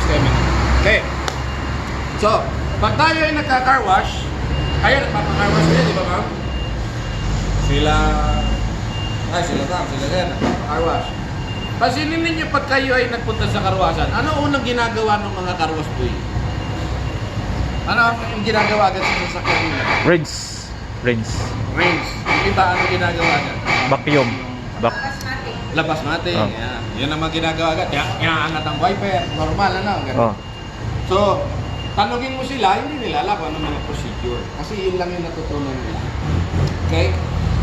sistema nila. Okay. So, pag tayo ay nagka-car wash, kayo nagpapa-car wash kayo, di ba ma'am? Sila nagpapa-car wash. Pasinin ninyo pag kayo ay nagpunta sa karwasan, ano unang ginagawa ng mga car wash boy? Ano ang ginagawa agad sa sasakyan nila? Rinse. Rinse. Yung iba, ano ginagawa agad? Vacuum. Labas natin. Oh. Yan. Yan ang mga ginagawa agad. Yaangat ang wiper. Normal, ano? Ganun. Oh. So, tanungin mo sila, hindi nila alam ano mga procedure. Kasi yun lang yung natutunan nila. Okay?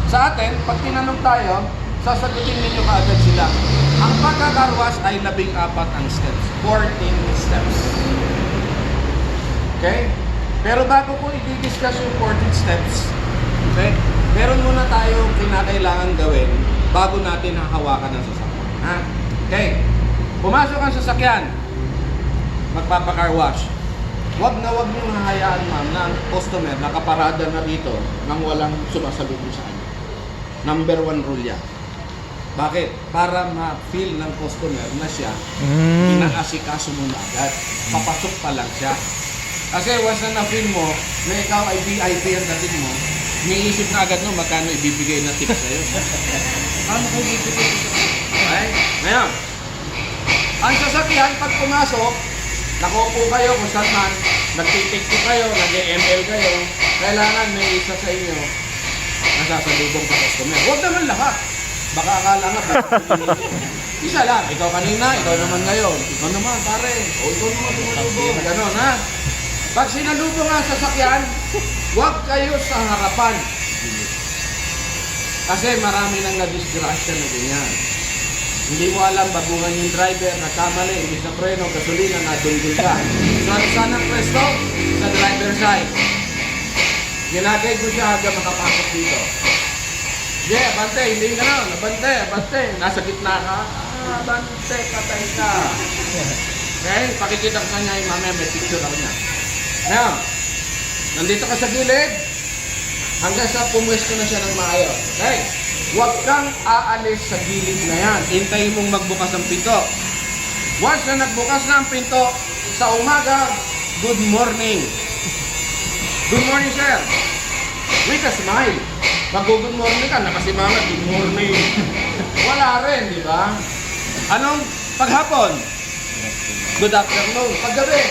Sa atin, pag tinanong tayo, sasagutin ninyo kaagad sila. Ang pagkakarwas ay 14 ang steps. 14 steps. Okay? Pero bago ko i-discuss yung 14 steps, okay? Meron muna tayo kinakailangan gawin bago natin hahawakan ng sasakyan. Ha? Okay? Pumasok ang sasakyan, magpapa-car wash. Wag niyong hahayaan, ma'am, na ang customer nakaparada na dito nang walang sumasalubong sa kanya. Number 1 rule yan. Bakit? Para ma-feel ng customer na siya inaasikaso mo na agad. Papasok pa lang siya. Kasi once na na-feel mo na ikaw ay VIP ang dating mo, niisip na agad no magkano ibibigay na tip sa'yo. Ano ko ibibigay ito? Okay? Ngayon, ang sasakyan pag pumasok, nakaupo kayo kung saan man, nagtitiktik kayo, nag-ML kayo, kailangan may isa sa inyo nasasalubong sa customer. Huwag naman lahat. Baka akala nga, isa lang. Ikaw kanina, ikaw naman ngayon. Ikaw naman, pare. O ikaw naman tumulubong. Ganon, ha? Pag sinalubong ang sasakyan, huwag kayo sa harapan. Kasi marami nang nadisgrasya na ganyan. Hindi mo alam, bagungan yung driver, nakamali, hindi sa preno, gasolina, nadunggol ka. Saan ang pwesto? Sa driver side. Ginagay ko siya hanggang makapasok dito. Yeah, abante, hindi ka na. Abante. Nasa gitna ka. Abante, patay ka. Okay, pakikita ko sa niya yung mamaya, may picture ako niya. Now, nandito ka sa gilid, hanggang sa pumwesto na siya ng maayos. Okay? Huwag kang aalis sa gilid na yan. Hintayin mong magbukas ang pinto. Once na nagbukas na ang pinto, sa umaga, good morning. Good morning, sir. With a smile. Mag-good morning ka, nakasimama, good morning. Wala rin, di ba? Anong paghapon? Good afternoon. Paggabi?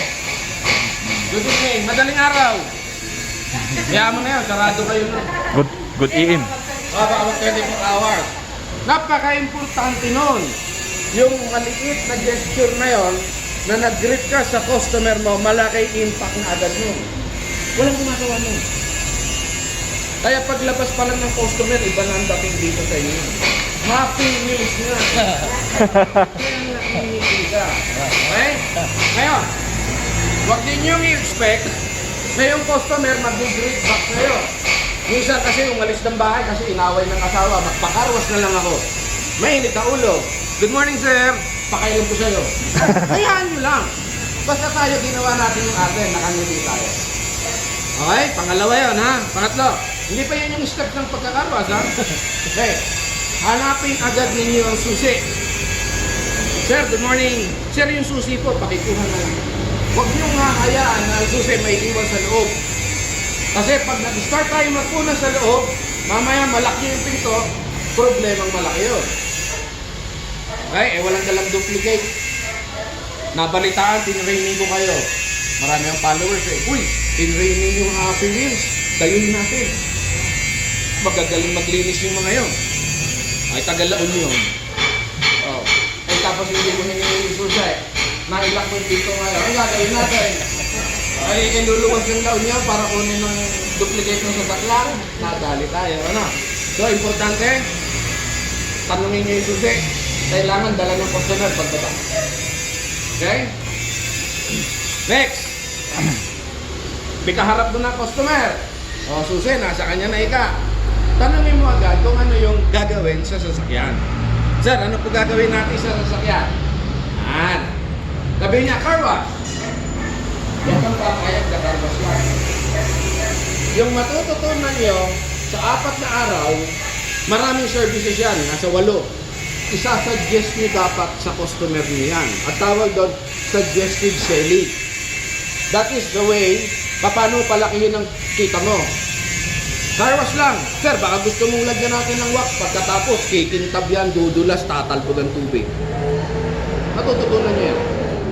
Good evening. Madaling araw. Kaya mo na yun, sarado kayo na. Good AM. Baka 24 hours. Napaka-importante nun. Yung maliit na gesture na yon na nag-greet ka sa customer mo, malaki impact na agad nun. Walang gumagawa nun. Kaya paglabas pa lang ng customer, iba na ang dating dito sa inyo. Happy Wheels nga. Kaya nakikita ka. Okay? Ngayon, huwag ninyong i-expect na yung customer mag-greet back sa'yo. Minsan kasi umalis ng bahay kasi inaway ng asawa, magpakarwas na lang ako. Mainit na ulo. Good morning, sir. Pakailan ko sa'yo. Hayaan nyo lang. Basta tayo ginawa natin yung atin, nakangiti tayo. Okay? Pangalawa yun, ha? Pangatlo. Hindi pa yan yung step ng pagkakarwas, ha? Okay. Hanapin agad ninyo ang susi. Sir, good morning. Sir, yung susi po, pakikuha na lang. Huwag niyong hahayaan na ang susi may iwan sa loob. Kasi pag nag-start tayo magpuna sa loob, mamaya malaki yung pinto, problemang malaki yun. Okay, walang dalang duplicate. Nabalitaan, tinraining ko kayo. Marami ang followers eh. Uy, tinraining yung Happy Wheels. Dayuhin natin. Magagaling maglinis yung mga yun. Ay, Tagalaon yun. Oh. Ay, tapos hindi mo hinihili susa eh. Nailak mo dito ngayon. Ay, gagawin natin. Ay, inululuwas yung laon niya para kunin ng duplicate ng sasakyan. Nadali tayo, ano? So, importante, tanungin niyo yung susi. Kailangan dala ng customer pagbaba. Okay? Next. Bikaharap doon ng customer. O, susi, nasa kanya na ika. Tanungin mo agad kung ano yung gagawin sa sasakyan. Sir, ano po gagawin natin sa sasakyan? Yan. Sabi niya, car wash. Yan ang papayag na car wash yan. Yung matututunan nyo sa 4 na araw, maraming services yan, nasa 8. isasuggest niyo dapat sa customer niyo yan. At tawag doon, suggestive selling. That is the way, paano palakihin ang kita mo. Car wash lang. Sir, baka gusto mong lagyan natin ng wax. Pagkatapos, kikintab yan, dudulas, tatalbog ang tubig. Matututunan niyo yan.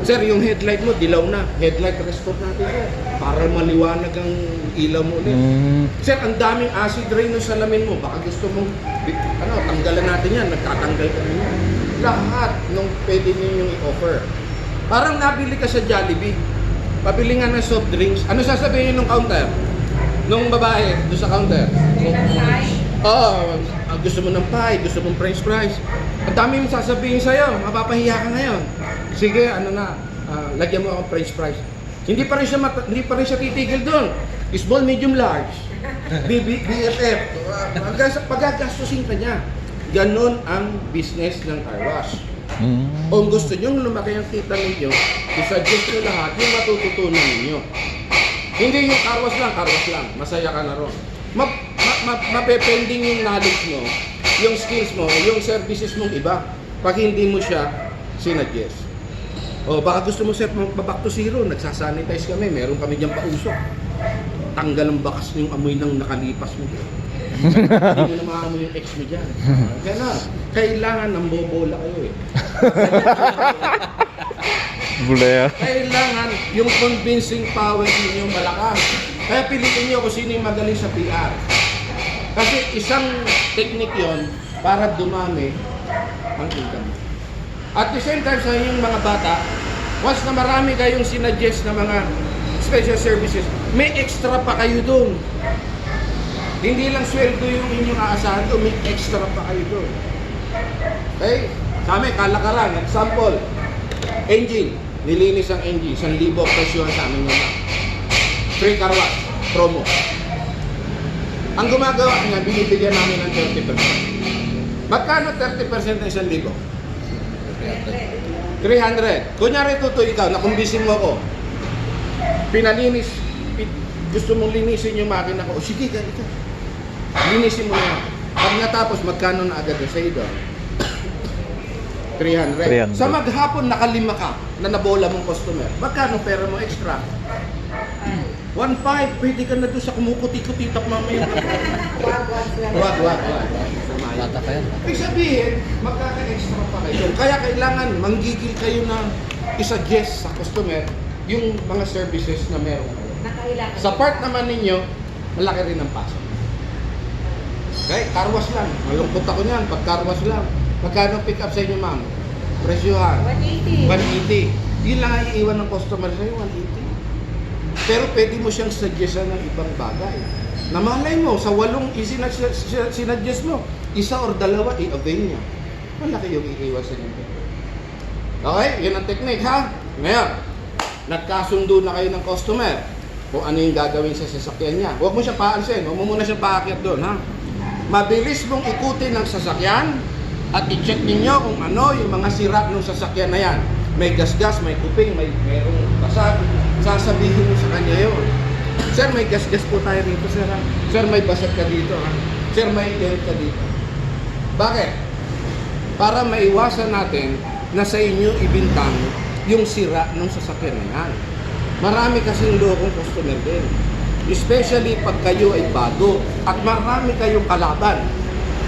Sir, yung headlight mo, dilaw na. Headlight restore natin, sir. Para maliwanag ang ilaw mo ulit. Sir, ang daming acid rain ng salamin mo. Baka gusto mong, tanggalan natin yan. Nagtatanggal ka rin yan. Lahat nung pwede ninyong i-offer. Parang nabili ka sa Jollibee. Pabili nga ng soft drinks. Ano sasabihin ng counter? Nung babae, doon sa counter. Gusto mo ng pie, gusto mong french fries. Ang dami mong sasabihin sa'yo, mapapahiya ka ngayon. Sige, lagyan mo akong french fries. Hindi pa rin siya titigil doon. Small, medium, large. BFF. Pagagastusin ka niya. Ganon ang business ng car wash. Kung gusto nyo lumaki ang kita ninyo, isuggest nyo lahat yung matututunan ninyo. Hindi yung car wash lang. Masaya ka na ron. Mapepending yung knowledge mo, yung skills mo, yung services mong iba. Pag hindi mo siya sinuggest. O baka gusto mo, sir, back to zero, nagsasanitize kami, meron kami dyan pausok. Tanggal ang bakas yung amoy ng nakalipas mo. Hindi mo na maamoy yung ex mo dyan. Kaya na, kailangan ng bobola kayo eh. Bulaya. Kailangan yung convincing power ninyo malakas. Kaya pilitin nyo kung sino yung magaling sa PR. Kasi isang technique yon para dumami ang income. At the same time, sa inyong mga bata, once na marami kayong sinuggest na mga special services, may extra pa kayo doon. Hindi lang sweldo yung inyong aasahan doon, may extra pa kayo doon. Okay? Sa amin, kalakaran, example, engine, nilinis ang engine, 1,000 presyo sa amin yun. Free car wash, promo. Ang gumagawa niya, binibigyan namin ng 30%. Magkano 30% ng 1,000? 300. Kunyari tutoy ikaw, nakumbisin mo ako. Pinalinis, gusto mong linisin yung makina ko. O sige, ganito. Linisin mo na yan. Pag natapos, magkano na agad sa iyo? 300. 300. Sa maghapon, nakalima ka na nabola mong customer. Magkano pera mo extra? 1.5. Pwede ka na doon sa kumukuti-kutitak mamaya. Wag. Bata ka yan. Ibig sabihin, magkaka-extra pa kayo. Kaya kailangan manggigil kayo na isa-guess sa customer yung mga services na meron kayo. Sa part naman ninyo, malaki rin ang pasok. Okay? Car wash lang. Malungkot ako niyan. Pag car wash lang. Magkano pick up sa inyo, ma'am? Presyuhan? 180. 180. Yun lang ang iiwan ng customer sa'yo, 180. Pero pwede mo siyang suggestan ng ibang bagay. Namalay mo, sa 8 sinuggest mo, 1 or 2 i-avail niya. Malaki yung iiwan sa inyo. Okay? Yun ang technique, ha? Ngayon, nagkasundo na kayo ng customer kung ano yung gagawin sa sasakyan niya. Huwag mo siya paalisin. Huwag mo muna siya paakyat doon, ha? Mabilis mong ikutin ang sasakyan at i-check ninyo kung ano yung mga sira ng sasakyan na yan. May gasgas, may kuping, mayroong basag. Sasabihin mo sa kanya yun. Sir, may gasgas po tayo rito, sir, ha? Sir, may basag ka dito, ha? Sir, may dent ka dito. Bakit? Para maiwasan natin na sa inyo ibintang yung sira ng sasakyan na yan. Marami kasing lokong customer din. Especially pag kayo ay bago at marami kayong kalaban.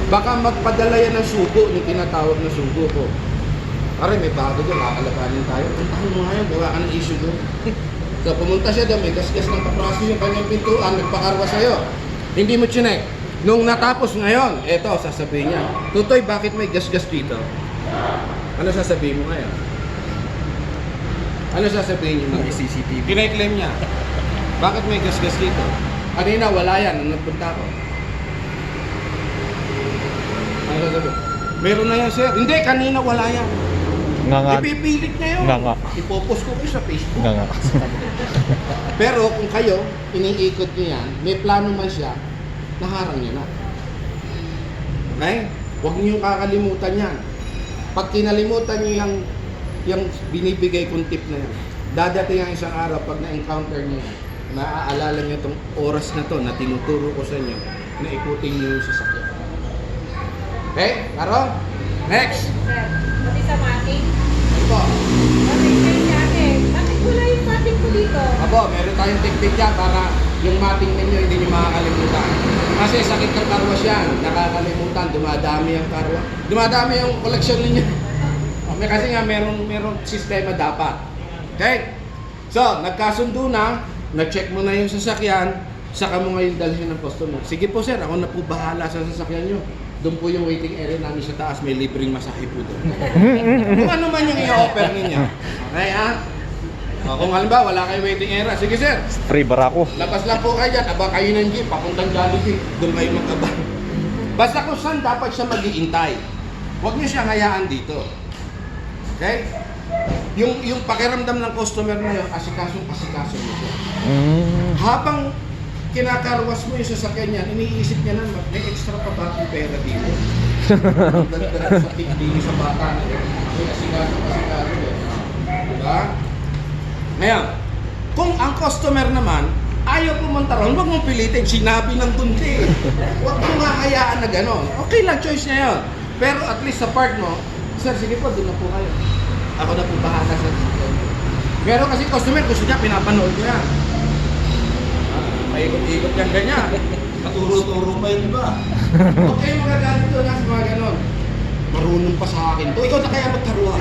Baka magpadala yan ng sugo, yung tinatawag na sugo ko. Pare, may bago doon, kakalabanin tayo. Puntahan mo ngayon, gawa ka ng issue doon. So pumunta siya doon, may gasgas ng kapraso yung kanyang pintuan, nagpakarwa sa'yo. Hindi mo chinek. Nung natapos ngayon, eto, sasabihin niya, Tutoy, bakit may gasgas dito? Ano sasabihin mo ngayon? Ano sasabihin niyo? May CCTV. Kine-claim niya. Bakit may gasgas dito? Kanina, wala yan. Nung nagpunta ko. Ano sasabihin? Meron na yan, sir. Hindi, kanina wala yan. Nga. Ipipilit niya yun. Nga. Ipopost ko kayo sa Facebook. Nga. Pero kung kayo, iniikot niyo yan, may plano man siya, naharang niyo na. Okay? Huwag niyo kakalimutan yan. Pag kinalimutan niyo yung binibigay kong tip na yan, dadating ang isang araw pag na-encounter niyo yan, naaalala niyo itong oras na to na tinuturo ko sa inyo na ikutin niyo yung sasakyan. Okay? Klaro? Next. Sir, pati sa mating. Ito. Mating kayo dati. Bakit wala yung mating ko dito? Abo, meron tayong technique dyan para yung mating ninyo hindi nyo makakalimutan. Kasi sakit ng karwas yan, nakakalimutan, dumadami ang karwas. Dumadami yung koleksyon ninyo. May kasi nga merong sistema dapat. Okay? So, nagkasundo na, na-check mo na yung sasakyan, saka mo ngayon dalhin ng customer. Sige po sir, ako na po bahala sa sasakyan nyo. Doon po yung waiting area namin sa taas, may libreng masahe po doon. Kung ano man yung i-offer ninyo. Okay ha? O, kung halimbawa wala kayong waiting area, sige sir, Free barako. labas lang po kayo dyan, aba kayo ng jeep, papuntang Jollibee, doon kayo mag-abang. Basta kung saan dapat siya mag-iintay. Huwag niyo siyang hayaan dito. Okay? Yung pakiramdam ng customer na yun, asikaso mo siya. Habang kinakarwas mo yung sasakyan niya, iniisip niya na may extra pa ba akong pera dito? Dagdag sa tigdini sa bata na yun. May asikaso yun. Diba? Ngayon, kung ang customer naman ayaw pumunta ron, huwag mong pilitin, sinabi ng dundi. Huwag mong hayaan na gano'n. Okay lang, choice niya yun. Pero at least sa part mo, sir, sige po, doon na po kayo. Ako na po bahala sa sasakyan. Pero kasi customer, gusto niya, pinapanood ko yan. Paikot-ikot yan ganyan. Paturo-turo pa yun, iba. Okay, magagalit doon sa mga ganon. Marunong pa sa akin to. Ikaw na kaya magtaruhan.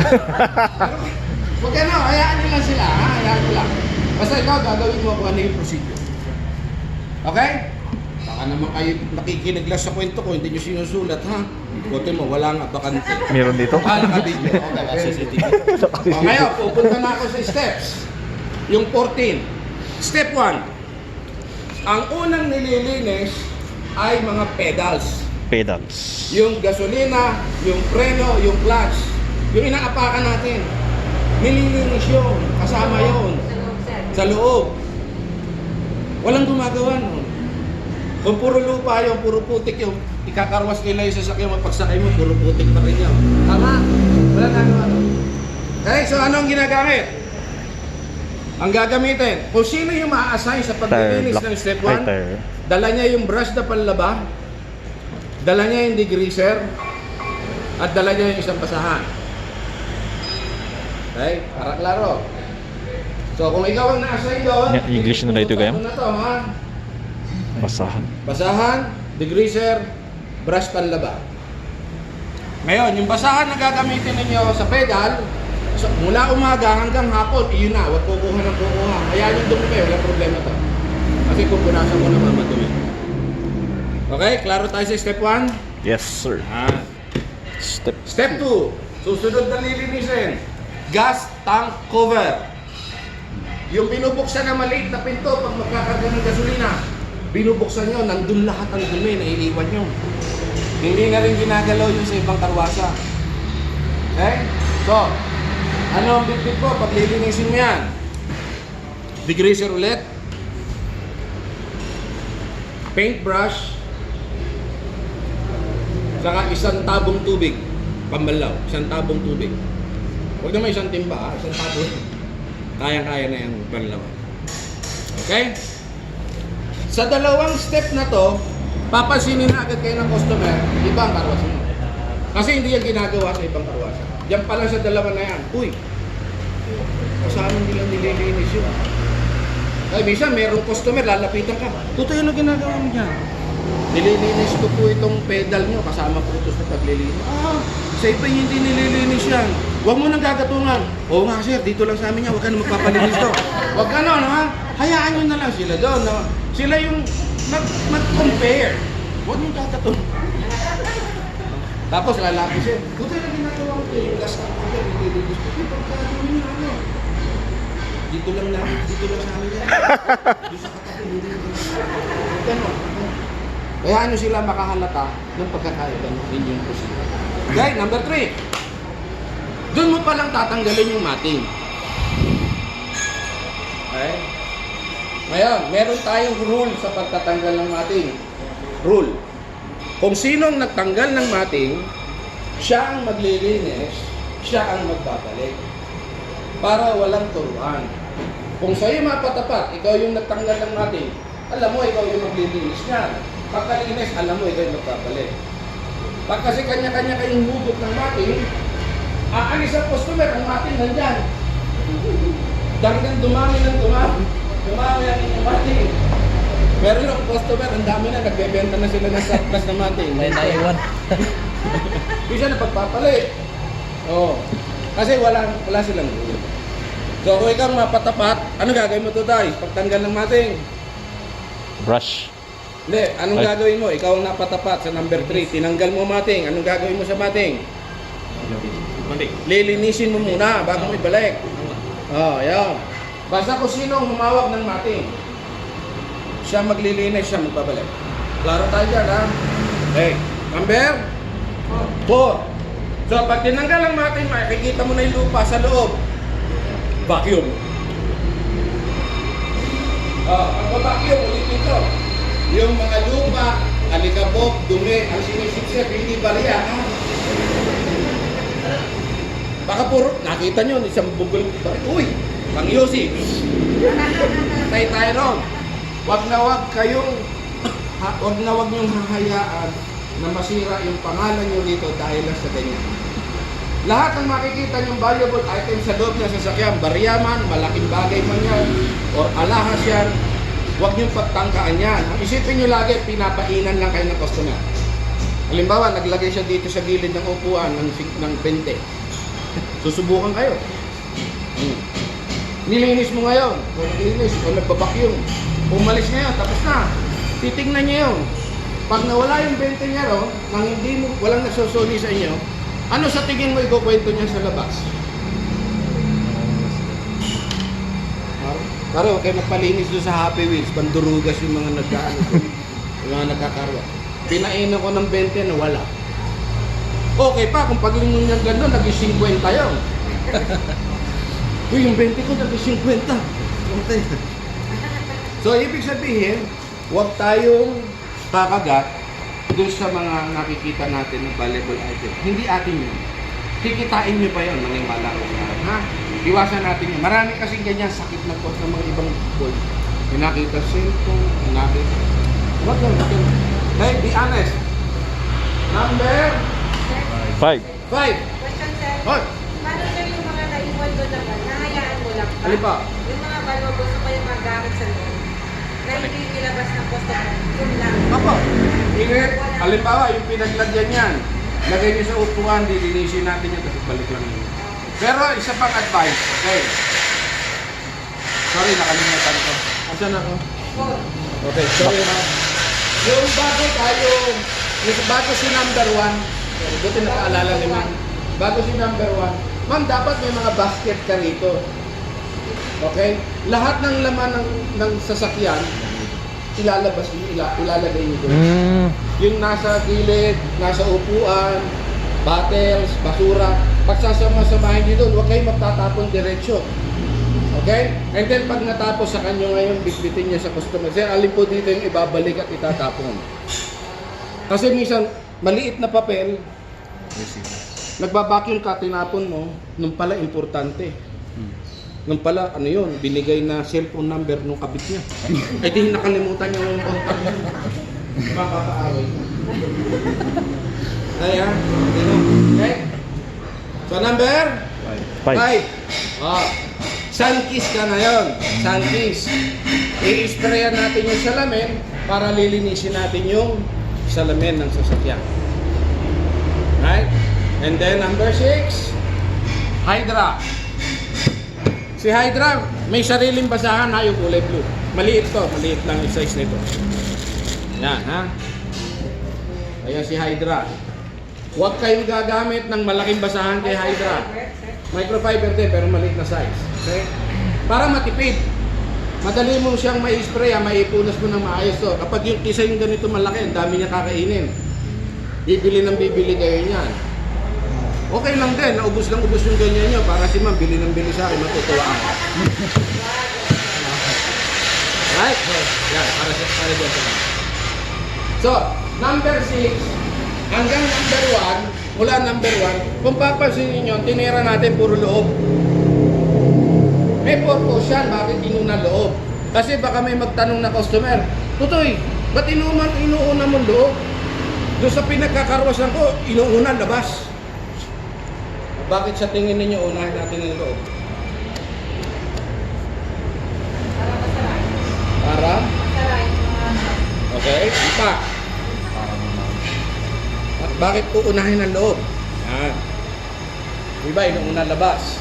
Huwag ano, hayaan nyo lang sila, ha? Hayaan nyo lang. Basta ikaw, gagawin mo kung ano yung procedure. Okay? Baka naman kayo nakikinig lang sa kwento ko, hindi nyo sinusulat, ha? Buti mo, wala nga bakante. Meron dito? Naka-video. Okay, CCTV. O, ngayon, pupunta na ako sa steps. Yung 14. Step 1. Ang unang nililinis ay mga pedals. Pedals. Yung gasolina, yung preno, yung clutch. Yung inaapakan natin. Nililinis yun. Kasama yun. Sa loob, sir. Sa loob. Walang gumagawa nun. Kung puro lupa yung puro putik yung ikakarwas nila yung sasakyan mo, pagsakay mo, puro putik pa rin yun. Tama? Wala nagawa nun. Okay, so anong ginagamit? Ang gagamitin, kung sino yung ma-assign sa paglilinis ng step 1, dala niya yung brush na panlaba, dala niya yung degreaser, at dala niya yung isang basahan. Okay? Para klaro. So kung ikaw ang na-assign doon, Yeah, English na ito, kaya? na to, ha? Basahan. Basahan, degreaser, brush panlaba. Ngayon, yung basahan na gagamitin ninyo sa pedal, so, mula umaga hanggang hapon, iyon na, huwag kukuha ng kukuha. Hayaan yung dumi, wala problema to. Kasi pupunasan mo naman madumi. Okay, klaro tayo sa step 1? Yes, sir. Step 2, susunod na lilinisin. Gas tank cover. Yung binubuksan na maliit na pinto pag magkakarga ng gasolina, binubuksan nyo, nandun lahat ang dumi, naiiwan nyo. Hindi na rin ginagalaw yun sa ibang karwasa. Okay? So, ano ang bitbit ko pag lilinisin mo yan? Degreaser ulit. Paintbrush. Saka isang tabong tubig. Pambalaw. Isang tabong tubig. Huwag naman isang timba, ha? Isang tabong. Kayang-kaya na yung panlawan. Okay? Sa dalawang step na to, papansinin na agad kayo ng customer, ibang karwas mo. Kasi hindi yan ginagawa sa ibang karwas. Yan pa lang sa dalawa na yan. Uy, kasama nilang nililinis yun. Ay, minsan merong customer, lalapitan ka. Totoo yun ang ginagawa mo dyan. Nililinis ko po itong pedal nyo, kasama po ito sa paglilinis. Sa iba hindi nililinis yan. Huwag mo nang gagatungan. Oo nga sir, dito lang sa amin yan, huwag ka na magpapalinis to. Huwag ka nun, ha? Hayaan nyo na lang sila doon. No? Sila yung mag-compare. Huwag nyo gagatungan. Tapos lalaki siya, buti na ginagawa ko yung gas tank ko yan, nililinis ko. Dito lang gagawin nyo ano. Dito lang namin, dito lang sa amin yan. Dito sa katapunin nyo. Ganon. Kaya ano sila makahalata ng pagkakaiba ng inyong procedure. Okay, number 3. Doon mo palang tatanggalin yung mating. Okay? Ngayon, meron tayong rule sa pagtatanggal ng mating. Rule. Kung sinong nagtanggal ng mating, siya ang maglilinis, siya ang magbabalik. Para walang turuan. Kung sa'yo mapatapat, ikaw yung nagtanggal ng mating, alam mo, ikaw yung maglilinis niyan. Pagkalinis, alam mo, ikaw yung magbabalik. Pag kasi kanya-kanya kayong hugot ng mating, aalis ang customer, ang mating nandyan. Dagdag dumami ng dumami. Dumami ang inyong mating. Meron yung customer, ang dami na, nagbebenta na sila ng surplus na mating. May naiwan. Hindi siya napagpapalit. Oo. Kasi wala silang hugot. So kung ikaw mapatapat, ano gagawin mo to, Day? Pagtanggal ng mating? Brush. Hindi, anong Ay. gagawin mo? Ikaw ang napatapat sa number 3. Tinanggal mo mating. Anong gagawin mo sa mating? Lilinisin mo muna bago mo ibalik. Oh, yan. Basta kung sino ang humawak ng mating, siya maglilinis, siya magbabalik. Klaro tayo dyan, ha? Okay. Number 4. So, pag tinanggal ang mating, makikita mo na yung lupa sa loob. Vacuum. Ang vacuum, ulitin ko. Yung mga lupa, alikabok, dumi, ang sinisipsip, hindi bariya, ha? Baka puro, nakita nyo, isang bugol, uy, pang Yossi. Tay tayo ron. Wag na wag kayong, wag na wag nyong hahayaan na masira yung pangalan nyo dito dahil lang sa ganyan. Lahat ng makikita nyong valuable item sa loob ng sasakyan, bariya man, malaking bagay man yan, or alahas yan, huwag niyong pagtangkaan yan. Ang isipin niyo lagi, pinapainan lang kayo ng customer. Halimbawa, naglagay siya dito sa gilid ng upuan ng 20. Susubukan kayo. Nilinis mo ngayon, o naglinis, o nagbabakyong. Umalis na yun, tapos na. Titingnan niya yun. Pag nawala yung 20 niya ro, nang hindi mo, walang nasusuli sa inyo, ano sa tingin mo ikukwento niya sa labas? Pare, huwag kayo magpalinis doon sa Happy Wheels, pandurugas yung mga nagkaano doon, yung mga nagkakarwa. Pinainan ko ng 20 na wala. Okay pa, kung paglingon niyang gano'n, naging 50 yun. Uy, yung 20 ko naging 50. Okay. So, ibig sabihin, huwag tayong kakagat doon sa mga nakikita natin ng valuable item. Hindi atin yun. Kikitain niyo pa yun, maniwala ko na. Ha? Iwasan natin yun. Marami kasing ganyan sakit ng pot ng mga ibang boy. Yung nakita cellphone, yung nakita. Huwag yun, huwag yun. Hey, be honest. Number 5. 5. Question, sir. Hoy, Paano, sir, yung mga naiwan doon naman? Nahayaan mo lang ba? alin pa? Yung mga valuable sa yung mga gamit sa loob na hindi nilabas ng customer. Yun lang. Apo, ingat. Halimbawa, yung pinaglagyan yan, lagay niyo sa upuan, dilinisin natin yan, tapos balik lang yun. Pero isa pang advice, okay? Sorry, nakalimutan ko. Asan ako? Oh. Okay, sorry ha. Yung bago si number 1, buti nakaalala ni ma'am. Bago si number 1, ma'am, dapat may mga basket ka rito. Okay? Lahat ng laman ng sasakyan, ilalabas niyo, ilalagay niyo doon. Yung nasa gilid, nasa upuan, bottles, basura, pagsasama-samahin niyo doon, huwag kayong magtatapon diretsyo. Okay? And then pag natapos sa kanyo ngayon, bitbitin niya sa customer. Sir, alin po dito yung ibabalik at itatapon. Kasi minsan, maliit na papel, nagbabacuum ka, tinapon mo, nung pala importante. Nung pala, ano yun, binigay na cellphone number nung kabit niya. Eh di nakalimutan niya yung contact niya. Makakaaway. Ay ha? Okay? So number? 5. Sunkiss ka na yun. Sunkiss. I-sprayan natin yung salamin para lilinisin natin yung salamin ng sasakyan. Right? And then number 6, Hydra. Si Hydra, may sariling basahan na yung kulay blue. Maliit to, maliit lang yung size nito. Yan, ha? Ayan si Hydra. Huwag kayong gagamit ng malaking basahan kay Hydra. Microfiber din, pero maliit na size. Okay? Para matipid. Madali mo siyang mai-spray, maipunas mo ng maayos to. Kapag yung isa yung ganito malaki, ang dami niya kakainin. Bibili kayo niyan. Okay lang din, naubos lang ubos yung ganyan nyo para si ma'am, bili ng bili sa akin, matutuwa ako. Right? Yan, para dyan sa ma'am. So, number 6, hanggang number 1, mula number 1, kung papansin niyo, tinira natin puro loob. May purpose yan, bakit inuna loob? Kasi baka may magtanong na customer, Tutoy, ba't inuuna mo loob? Doon sa pinagkakarwasan ko, inuuna labas. Bakit sa tingin ninyo unahin natin ang loob? Para masarap. Para? Masarap yung mga Okay, impact. At bakit uunahin ang loob? Yan. Iba, inuuna labas.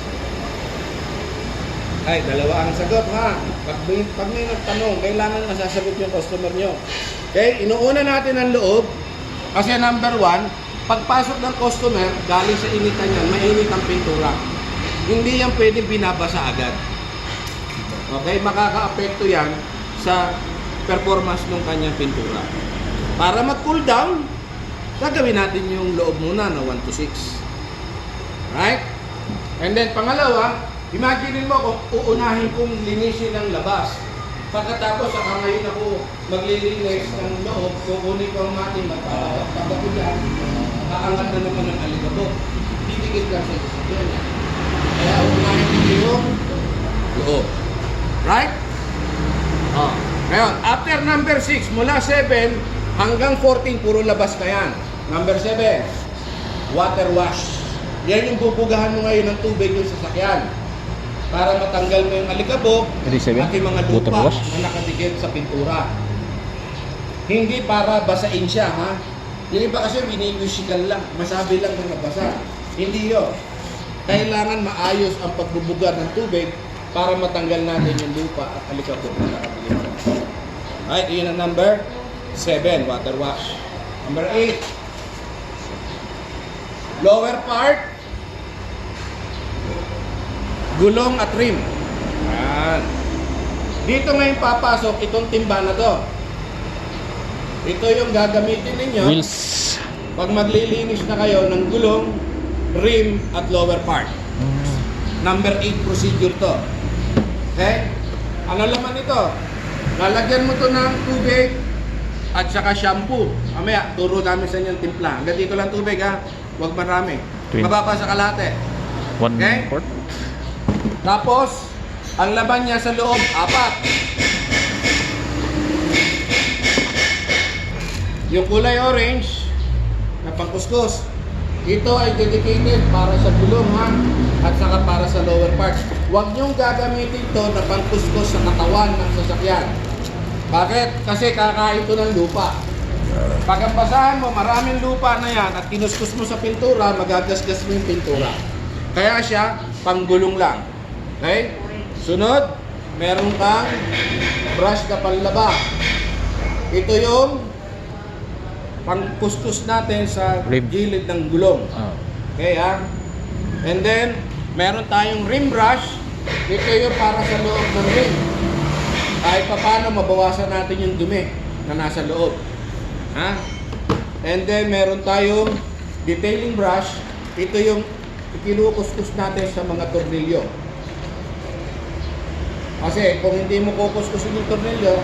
Ay, dalawa ang sagot ha. Pag may nagtanong, kailangan masasagot yung customer nyo. Okay, inuuna natin ang loob. Kasi number 1, pagpasok ng customer, galing sa initan yan, mainit ang pintura. Hindi yan pwedeng binabasa agad. Okay, makaka-apekto yan sa performance ng kanyang pintura. Para mag-cool down, gagawin natin yung loob muna na 1 to 6. Right? And then pangalawa, imagine mo kung uunahin kong linisin ang labas. Pagkatapos, saka ngayon ako maglilinis ng loob, kukunin ko ang mating magpapagpapag ko dyan, kaangat na naman ng alikabok. Didikit lang sa sasakyan niya. Kaya uunahin ko yung loob. Right? Oh. Ngayon, after number 6, mula 7 hanggang 14, puro labas na yan. Number 7, water wash. Yan yung bubugahan mo ngayon ng tubig yung sasakyan. Para matanggal mo yung alikabok at yung mga lupa na nakadikit sa pintura. Hindi para basain siya, ha? Yung iba kasi binimusikal lang, masabi lang na nabasa. Hindi yun. Kailangan maayos ang pagbubuga ng tubig para matanggal natin yung lupa at alikabok na nakadikit. Alright, yun ang number 7, water wash. Number 8, lower part, gulong at rim. Yan. Dito ngayon papasok itong timba na to. Ito yung gagamitin ninyo Wheels. pag maglilinis na kayo ng gulong, rim at lower part. Number 8 procedure to. Okay? Ano laman ito? Lalagyan mo to ng tubig at saka shampoo. Mamaya, turo namin sa inyo yung timpla. Hanggang dito lang tubig ha. Huwag marami. Mababa sa kalate. 1 Okay? quart. Tapos, ang laban niya sa loob, 4. Yung kulay orange, na pangkuskus, ito ay dedicated para sa gulong ha, at saka para sa lower parts. Huwag niyong gagamitin ito na pangkuskus sa katawan ng sasakyan. Bakit? Kasi kakain ito ng lupa. Pag ang basahan mo, maraming lupa na yan at kinuskus mo sa pintura, magagasgas mo yung pintura. Kaya siya, panggulong lang. Okay? Sunod, meron kang brush na panlaba. Ito yung pangkuskus natin sa Rim. gilid ng gulong. Ah. Okay ha? And then, meron tayong rim brush. Ito yung para sa loob ng rim. Kahit paano mabawasan natin yung dumi na nasa loob. Ha? And then, meron tayong detailing brush. Ito yung ikinukuskus natin sa mga tornilyo. Kasi kung hindi mo kukuskusin yung tornilyo,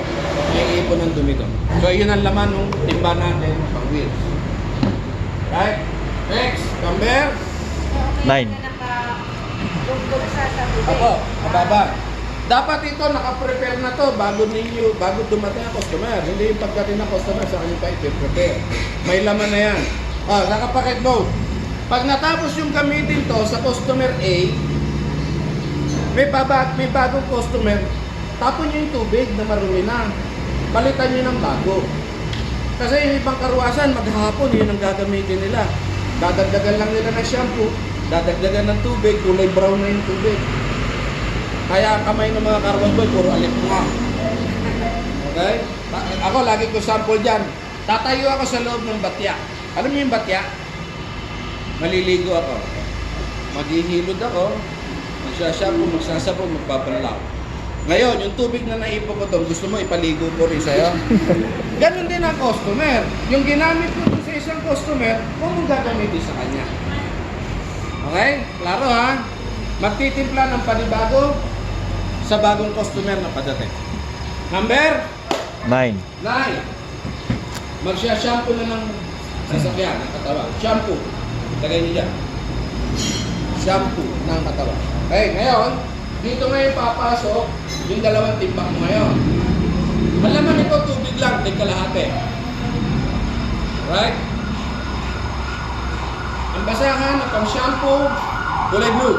may ipon ng dumi to. So, yun ang laman ng timba natin pang wheels. Right? Next, number? 9. Nakadugdug sa tubig. Ako, mababa. Dapat ito, naka-prepare na to bago dumating ang customer. Hindi yung pagdating ng customer sa kanyang pa i-prepare. May laman na yan. Naka-packet mode. Pag natapos yung gamitin to sa customer A, may bagong customer, tapon nyo yung tubig na marumi na. Palitan nyo ng bago. Kasi yung ibang karwasan, maghapon, yun ang gagamitin nila. Dadagdagan lang nila ng shampoo, dadagdagan ng tubig, kulay brown na yung tubig. Kaya ang kamay ng mga karwas boy, puro alip nga. Okay? Ako, lagi ko sample dyan. Tatayo ako sa loob ng batya. Alam niyo yung batya? Maliligo ako. Maghihilod ako. Magsashampoo, magsasabon, magpapalaw. Ngayon, yung tubig na naipo ko doon, gusto mo ipaligo ko rin sa'yo? Ganon din ang customer. Yung ginamit mo sa isang customer, huwag mong gagamitin sa kanya. Okay? Klaro ha? Magtitimpla ng panibago sa bagong customer na padating. Number 9. 9. Magsha-shampoo na ng sasakyan, ng katawan. Shampoo. Lagay niyo dyan. Shampoo ng katawan. Okay, ngayon, dito ngayon papasok yung dalawang timbang mo ngayon. Malaman ito, tubig lang, tig kalahati. Right? Ang basahan na pang shampoo, kulay blue.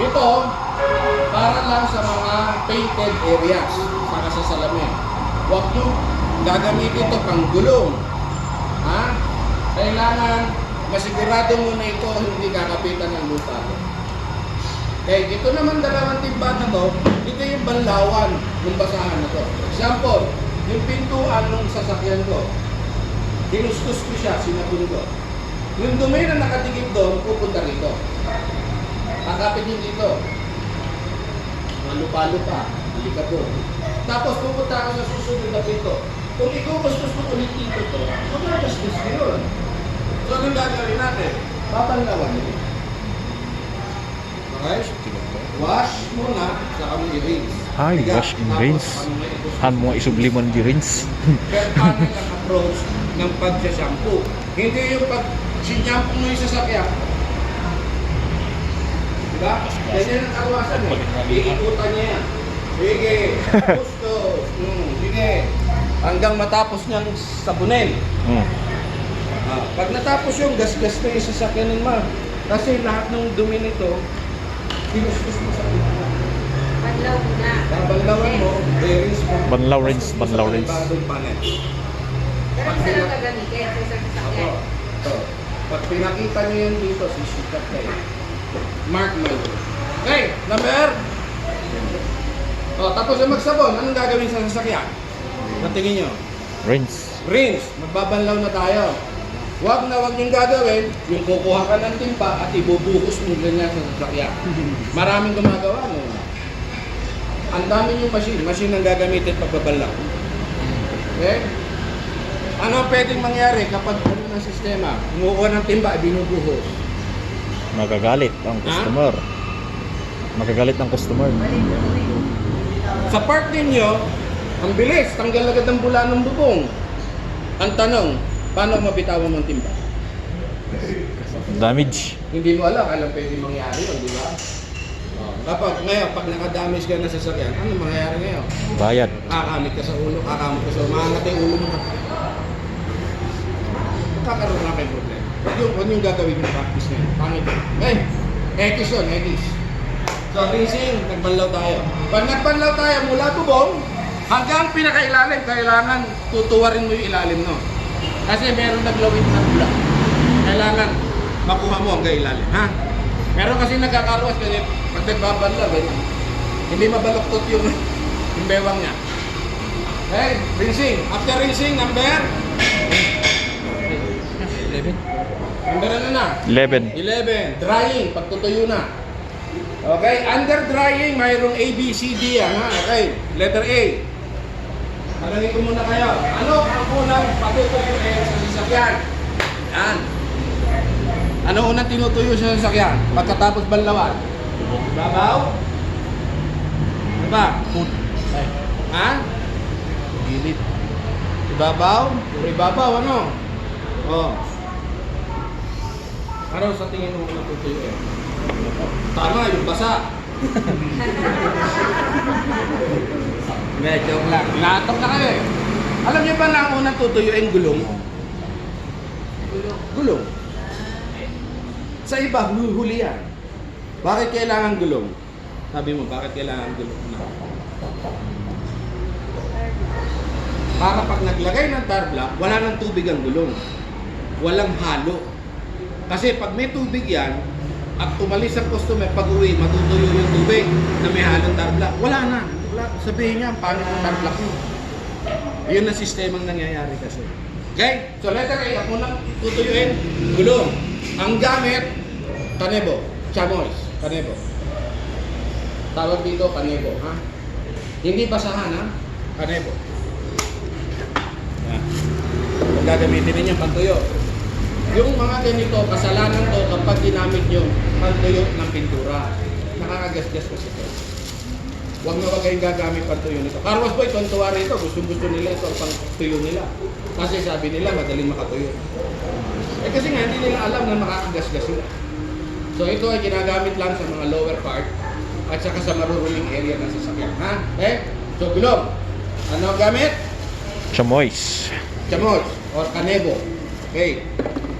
Ito, para lang sa mga painted areas, para sa salamin. Huwag nyo gagamitin ito pang gulong. Ha? Kailangan masigurado muna ito hindi kakapitan ng lupa. Okay, ito naman dalawang timba na to, ito yung banlawan ng basahan na to. Example, yung pintuan ng sasakyan ko, dinustos ko siya, sinabon ko. Yung dumi na nakatikip doon, pupunta rito. Kakapit yun dito. Mga lupa-lupa, delikado. Tapos pupunta ako sa susunod na pinto. Kung ikaw gusto ulit dito to, magagastos ka yun. So anong gagawin natin? Babanlawan nyo. Okay? Wash muna, saka mo i-rinse. Ay, Tiga, wash and tapos rinse. ano may i-gusto. Han mo isubliman di rinse. Pero paano ang approach ng pag-shampoo? Hindi yung pag-shampoo mo yung sasakyan. Diba? Ganyan ang kawasan eh. Iikutan niya yan. Sige, gusto. Sige. Hanggang matapos niyang sabunin. Pag natapos yung gas-gas na yung sasakyanin mo. Kasi lahat ng dumi nito, pinustos mo sa pinto. Banlaw muna. Banlawan mo, bearings mo. Banlaw rinse, banlaw rinse. Bagong panel. Pero isa lang gagamitin sa isang sasakyan. Ito. Pag pinakita niyo yan dito, sisikat kayo. Mark mo yun. Okay, number. Tapos na magsabon, anong gagawin sa sasakyan? Natingin nyo. Rinse. Rinse, magbabanlaw na tayo. Huwag niyong gagawin, yung kukuha ka ng timba at ibubuhos mo ganyan sa sasakyan. Maraming gumagawa, no? Ang dami yung machine ang gagamitin pagbabanlaw. Okay? Ano pwedeng mangyari kapag ano ng sistema? Kumukuha ng timba, binubuhos. Magagalit ang customer. Magagalit ang customer. Sa part ninyo, ang bilis, tanggal agad ang bula ng bubong. Ang tanong, paano mabitawan ng timba? Damage. Hindi mo alam, pwede mangyari yun, di ba? Kapag ngayon, pag nakadamage ka na sa sasakyan, ano mangyayari ngayon? Bayad. Kakamit ka sa ulo, kakamit ka sa ulo, maangat yung ulo mo. Magkakaroon na kayo problema. Kung yung gagawin yung practice ngayon, pangit. Ngayon, X yun, X. So, rinsing, nagbanlaw tayo. Pag nagbanlaw tayo mula bubong, hanggang pinakailalim, kailangan tutuwarin mo yung ilalim, no? Kasi meron naglawit na bula. Kailangan makuha mo hanggang ilalim, ha? Meron kasi nagkakaruas kasi pag nagbabanlaw, hindi mabaloktot yung bewang niya. Okay, rinsing. After rinsing, number? 11. Number ano na? 11. 11. Drying, pagtutuyo na. Okay, under drying, mayroong A, B, C, D yan, ha? Okay, letter A. Malangin ko muna kayo. Ano ang unang patutuyuin sa sasakyan? Yan. Ano unang tinutuyo sa sasakyan? Pagkatapos banlawan? Babaw? Ano ba? Ha? Gilid. Ibabaw? Puro ibabaw, ano? Oh. Ano sa tingin mo unang tutuyuin? Tama, yung basa. Hindi, joke lang. Natok na kayo eh. Alam niyo ba na ang unang tutuyuin gulong? Gulong. Sa iba, huli yan. Bakit kailangan gulong? Sabi mo, bakit kailangan gulong? Para pag naglagay ng tar block, wala nang tubig ang gulong. Walang halo. Kasi pag may tubig yan, at umalis ang customer, pag uwi, matutuyo yung tubig na may halong tar block. Wala na. Sabihin niya, paano yung tar block mo? Yun ang sistemang nangyayari kasi. Okay? So letter A, ang unang tutuyuin, gulong. Ang gamit, kanebo. Chamois, kanebo. Tawag dito, kanebo. Ha? Hindi basahan, ha? Kanebo. Yan. Kung gagamitin ninyo, pantuyo. Yung mga ganito, kasalanan to kapag ginamit nyo pantuyo ng pintura. Nakakagasgas kasi ito. Huwag na huwag kayong gagamit pantuyo nito. Carwash boy, tontuwa rito. Gusto nila ito ang pangtuyo nila. Kasi sabi nila, madaling makatuyo. Eh kasi nga, hindi nila alam na makakagasgas sila. So ito ay ginagamit lang sa mga lower part at saka sa maruruling area ng sasakyan. Ha? Okay? So gulong. Ano ang gamit? Chamois. Chamois or kanebo. Okay.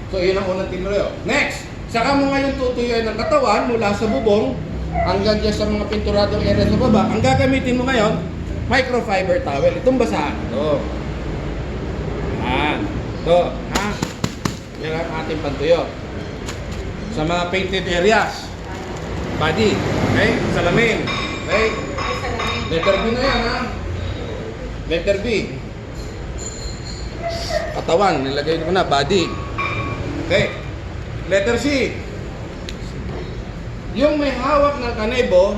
So, yun ang unang tinuloy. Next, saka mo ngayon tutuyuin ang katawan mula sa bubong hanggang dyan sa mga pinturadong area sa baba. Ang gagamitin mo ngayon, microfiber towel. Itong basahan. Ito. Yan. Ito. Ha? Yan ang ating pantuyo. Sa mga painted areas. Body. Okay? Salamin. Okay? Ay, salamin. Letter B na yan, ha? Letter B. Katawan, nilagay ko na, body. Okay. Letter C. Yung may hawak ng kanebo,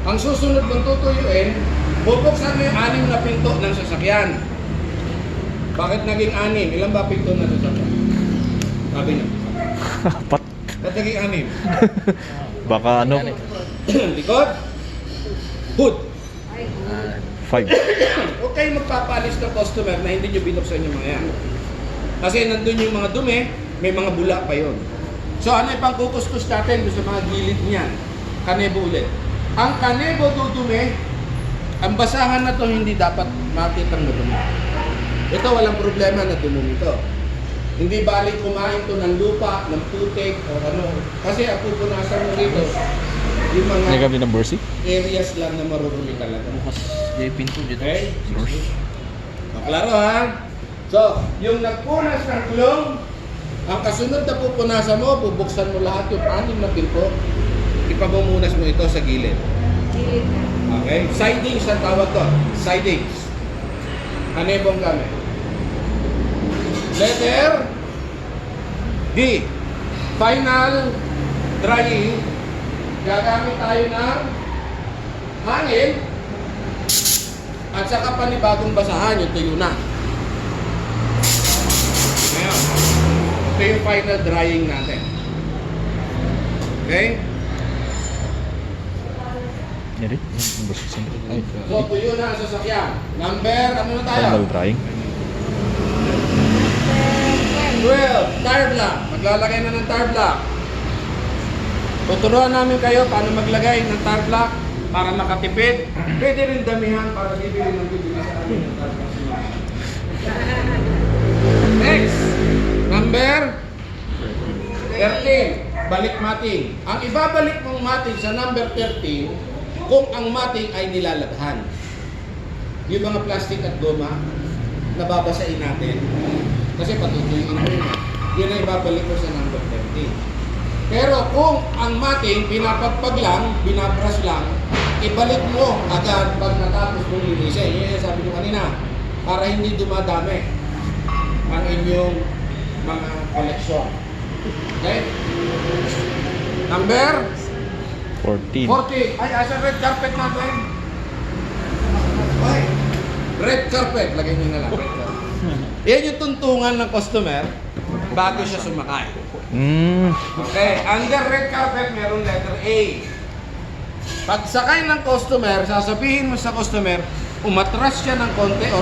ang susunod mong tutuyuin, bubuksan mo yung 6 na pinto ng sasakyan. Bakit naging 6? Ilan ba pinto na sasakyan? Sabi niya. Apat. Ba't naging Baka ano? 6? Likod? Hood. Ay, 5. Huwag kayong magpapalis ng customer na hindi nyo binuksan yung mga yan. Kasi nandun yung mga dumi, may mga bula pa yon. So ano yung pangkukuskus natin sa mga gilid niyan? Kanebo ulit. Ang kanebo dudumi, ang basahan na to hindi dapat makitang madumi. Ito walang problema na dumumi ito. Hindi balik kumain to ng lupa, ng putik, o ano. Kasi ang pupunasan mo dito, yung mga May kami ng Bercy? areas lang na marurumi talaga. May pinto dito. Okay? Maklaro ha? So, yung nagpunas ng kulong, ang kasunod na pupunasan mo, bubuksan mo lahat yung 6 na pinto, ipamumunas mo ito sa gilid. gilid na. Okay? Sidings ang tawag to. Sidings. Kanebong gamit. Letter D. Final drying. Gagamit tayo ng hangin at saka panibagong basahan yung tuyo na. Ngayon, ito yung final drying natin. Okay? Yan rin. Ang Bercy. Ay. So, tuyo na ang sasakyan. Number, ano na tayo? Final drying. 12. Tire block. Maglalagay na ng tire block. Tuturuan namin kayo paano maglagay ng tire block para makatipid. Pwede rin damihan para bibili ng bibili sa amin ng tire block. Next. Number 13. Balik mating. Ang ibabalik mong mating sa number 13 kung ang mating ay nilalaghan. Yung mga plastic at goma, nababasain natin. Kasi patutuyin mo yun. Yun ang ibabalik mo sa number 13. Pero kung ang mating pinapagpag lang, binabrush lang, ibalik mo agad pag natapos mong linisin. Yun yung sabi ko kanina. Para hindi dumadami ang inyong mga koleksyon. Okay? Number 14. 40. Ay, asa red carpet natin? Ay, red carpet. Lagay nyo na lang. Red carpet. Yan yung tuntungan ng customer bago siya sumakay. Okay, under red carpet meron letter A. Pag sakay ng customer, sasabihin mo sa customer, umatras siya ng konti o